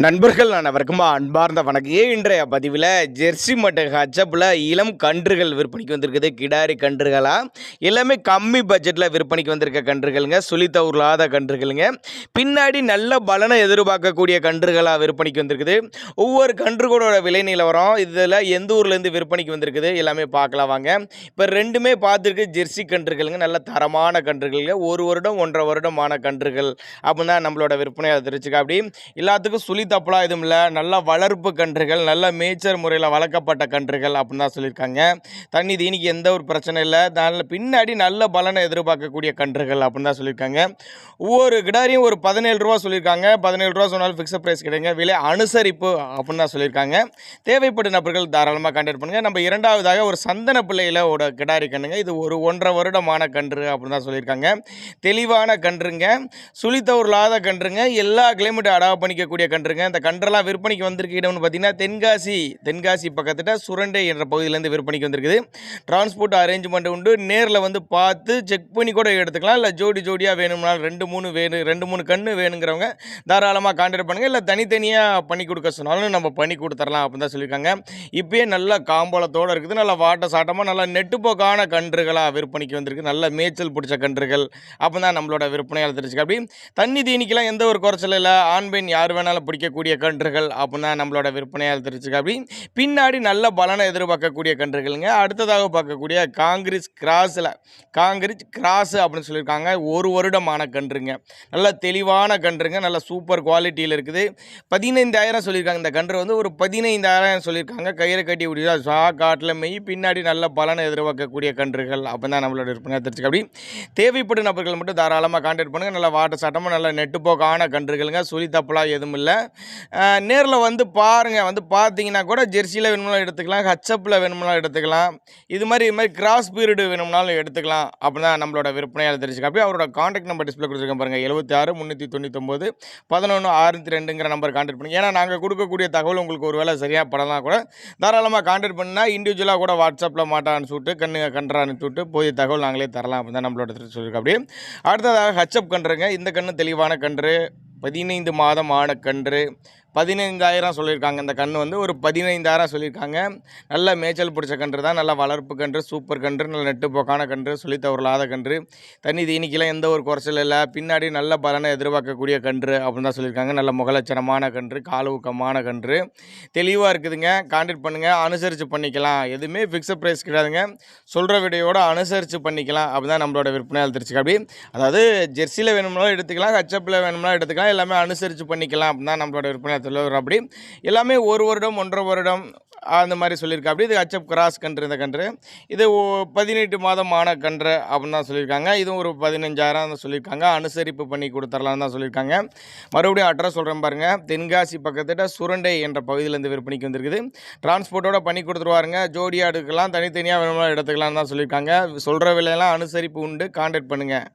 நண்பர்கள் அனைவருக்கும் அன்பார்ந்த வணக்கம். இன்றைய பதிவில் ஜெர்சி மற்றும் ஹச்சப்பில் இளம் கன்றுகள் விற்பனைக்கு வந்திருக்குது. கிடாரி கன்றுகளா எல்லாமே கம்மி பட்ஜெட்டில் விற்பனைக்கு வந்திருக்க கன்றுகளுங்க. சுழித்தவுர்லாத கன்றுகளுங்க. பின்னாடி நல்ல பலனை எதிர்பார்க்கக்கூடிய கன்றுகளாக விற்பனைக்கு வந்திருக்குது. ஒவ்வொரு கன்றுகளோட விலை நிலவரம் இதில் எந்த ஊர்லேருந்து விற்பனைக்கு வந்திருக்குது எல்லாமே பார்க்கலாம் வாங்க. இப்போ ரெண்டுமே பார்த்துருக்கு ஜெர்சி கன்றுகளுங்க. நல்ல தரமான கன்றுகளுங்க. 1 வருடம் 1.5 வருடமான கன்றுகள் அப்படின்னு தான் நம்மளோட விற்பனையை தெரிஞ்சுக்க. அப்படி எல்லாத்துக்கும் தப்பலாம் எதுவும் இல்லை. நல்ல வளர்ப்பு கன்றுகள், நல்ல மேய்ச்சல் முறையில் வளர்க்கப்பட்ட கன்றுகள் அப்படின்னு தான் சொல்லியிருக்காங்க. தண்ணி தீனிக்கு எந்த ஒரு பிரச்சனை இல்லை. பின்னாடி நல்ல பலனை எதிர்பார்க்கக்கூடிய கன்றுகள் அப்படின்னு தான் சொல்லியிருக்காங்க. ஒவ்வொரு கிடாரியும் ஒரு 17 ரூபா சொல்லியிருக்காங்க. 17 ரூபா சொன்னாலும் ஃபிக்ஸட் ப்ரைஸ் கிடைங்க. விலை அனுசரிப்பு அப்படின்னு தான் சொல்லியிருக்காங்க. தேவைப்படும் நபர்கள் தாராளமாக கான்டாக்ட் பண்ணுங்கள். நம்ம இரண்டாவதாக ஒரு சந்தன பிள்ளையில் ஒரு கிடாரி கன்றுங்க. இது ஒரு 1.5 வருடமான கன்று அப்படின்னு தான் சொல்லியிருக்காங்க. தெளிவான கன்றுங்க, சுழித்தவுர்லாத கன்றுங்க, எல்லா கிளைமேட்டும் அடாப்ட் பண்ணிக்கக்கூடிய கன்றுங்க. இந்த கன்றெல்லாம் விற்பனைக்கு வந்திருக்க இடம்னு பார்த்தீங்கன்னா தென்காசி பக்கத்தில் சுரண்டை என்ற பகுதியிலேருந்து விற்பனைக்கு வந்திருக்குது. டிரான்ஸ்போர்ட் அரேஞ்ச்மெண்ட் உண்டு. நேரில் வந்து பார்த்து செக் பண்ணி கூட எடுத்துக்கலாம். இல்லை ஜோடியாக வேணும்னாலும் 2-3 கன்று வேணுங்கிறவங்க தாராளமாக கான்டாக்ட் பண்ணுங்கள். இல்லை தனித்தனியாக பண்ணி கொடுக்க சொன்னாலும் நம்ம பண்ணி கொடுத்துடலாம் அப்படின்னு தான் சொல்லியிருக்காங்க. இப்போயே நல்ல காம்பளத்தோடு இருக்குது. நல்ல வாட்ட சாட்டமாக நல்ல நெட்டுப்போக்கான கன்றுகளாக விற்பனைக்கு வந்திருக்கு. நல்ல மேய்ச்சல் பிடிச்ச கன்றுகள் அப்போ தான் நம்மளோட விற்பனையால் தெரிஞ்சுக்க. அப்படி தண்ணி தீனிக்கெல்லாம் எந்த ஒரு குறைச்சல் இல்லை. ஆண் பெண் யார் வேணாலும் பிடிக்கக்கூடிய கன்றுகள் அப்படின்னா நம்மளோட விற்பனையால் தெரிஞ்சுக்க. அப்படி பின்னாடி நல்ல பலனை எதிர்பார்க்கக்கூடிய கன்றுகள்ங்க. அடுத்ததாக பார்க்கக்கூடிய காங்கிரீஸ் கிராஸ் அப்படின்னு சொல்லியிருக்காங்க. 1 வருடமான கன்றுங்க. நல்ல தெளிவான கன்றுங்க. நல்ல சூப்பர் குவாலிட்டியில் இருக்குது. 15,000 சொல்லியிருக்காங்க. இந்த கன்று வந்து ஒரு 15,000 சொல்லியிருக்காங்க. கயிறு கட்டி விடுதா காட்டில் மெய் பின்னாடி நல்ல பலனை எதிர்பார்க்கக்கூடிய கன்றுகள் அப்படின்னா நம்மளோட விற்பனையாக தெரிஞ்சுக்க. அப்படி தேவைப்படும் நபர்கள் மட்டும் தாராளமாக கான்டாக்ட் பண்ணுங்கள். நல்ல வாட்ட சாட்டமாக நல்ல நெட்டுப்போக்கான கன்றுகளுங்க. தப்பலாம் எதுவும் இல்லை. நேரில் வந்து பாருங்கள். வந்து பார்த்தீங்கன்னா கூட ஜெர்சியில் வேணும்னாலும் எடுத்துக்கலாம், ஹச்சப்பில் வேணும்னாலும் எடுத்துக்கலாம். இது மாதிரி கிராஸ் பீரியடு வேணும்னாலும் எடுத்துக்கலாம் அப்படின்னா நம்மளோட விற்பனையால் தெரிஞ்சுக்க. அப்படியே அவரோட கான்டாக்ட் நம்பர் டிஸ்பிளே கொடுத்துருக்கேன் பாருங்கள். 76 399 11 602ங்கிற நம்பர் கான்டாக்ட் பண்ணுங்கள். ஏன்னா நாங்கள் கொடுக்கக்கூடிய தகவல் உங்களுக்கு ஒரு வேளை சரியாக படலாம் கூட தாராளமாக கான்டாக்ட் பண்ணால் இண்டிவிஜுவலாக கூட வாட்ஸ்அப்பில் மாட்டா அனுப்பிச்சுட்டு கன்றா அனுப்பிச்சுட்டு போய் தகவல் நாங்களே தரலாம் அப்படின்னு தான் நம்மளோட சொல்லியிருக்கோம். அப்படியே அடுத்ததாக ஹச்சப் கன்றுங்க. இந்த கன்று தெளிவான கன்று, 15 மாதம் ஆன கன்று, 15,000 சொல்லியிருக்காங்க. இந்த கன்று வந்து ஒரு 15,000 சொல்லியிருக்காங்க. நல்ல மேய்ச்சல் பிடிச்ச கன்று தான். நல்ல வளர்ப்பு கன்று, சூப்பர் கன்று, நல்ல நெட்டுப்போக்கான கன்று, சுழித்தவுர்லாத கன்று, தண்ணி தீனிக்கெல்லாம் எந்த ஒரு குறைச்சல் இல்லை. பின்னாடி நல்ல பலனை எதிர்பார்க்கக்கூடிய கன்று அப்படின்னு தான் சொல்லியிருக்காங்க. நல்ல முகலட்சணமான கன்று, காலூக்கமான கன்று, தெளிவாக இருக்குதுங்க. கான்டாக்ட் பண்ணுங்கள். அனுசரித்து பண்ணிக்கலாம். எதுவுமே ஃபிக்ஸட் ப்ரைஸ் கிடையாதுங்க. சொல்கிற வீடியோட அனுசரித்து பண்ணிக்கலாம் அப்படி தான் நம்மளோட விற்பனையால் தெரிஞ்சுக்க. அப்படி அதாவது ஜெர்சியில் வேணும்னாலும் எடுத்துக்கலாம், ஹச்சப்பில் வேணும்னாலும் எடுத்துக்கலாம். எல்லாமே அனுசரித்து பண்ணிக்கலாம் அப்படின்னு தான் நம்மளோட விற்பனை. அப்படி எல்லாமே 1 வருடம் 1.5 வருடம் அந்த மாதிரி சொல்லியிருக்கா. அப்படி இது ஹச்சப் கிராஸ் கன்று. இந்த கன்று இது 18 மாதமான கன்று அப்படின்னு தான் சொல்லியிருக்காங்க. இதுவும் ஒரு 15,000 சொல்லியிருக்காங்க. அனுசரிப்பு பண்ணி கொடுத்துடலான்னு தான் சொல்லியிருக்காங்க. மறுபடியும் அட்ரஸ் சொல்கிறேன் பாருங்கள். தென்காசி பக்கத்தில் சுரண்டை என்ற பகுதியிலேருந்து விற்பனைக்கு வந்திருக்குது. டிரான்ஸ்போர்ட்டோட பண்ணி கொடுத்துருவாருங்க. ஜோடியாக எடுக்கலாம், தனித்தனியாக வேணும்னா எடுத்துக்கலாம்னு தான் சொல்லியிருக்காங்க. சொல்கிற விலையெல்லாம் அனுசரிப்பு உண்டு. கான்டாக்ட் பண்ணுங்கள்.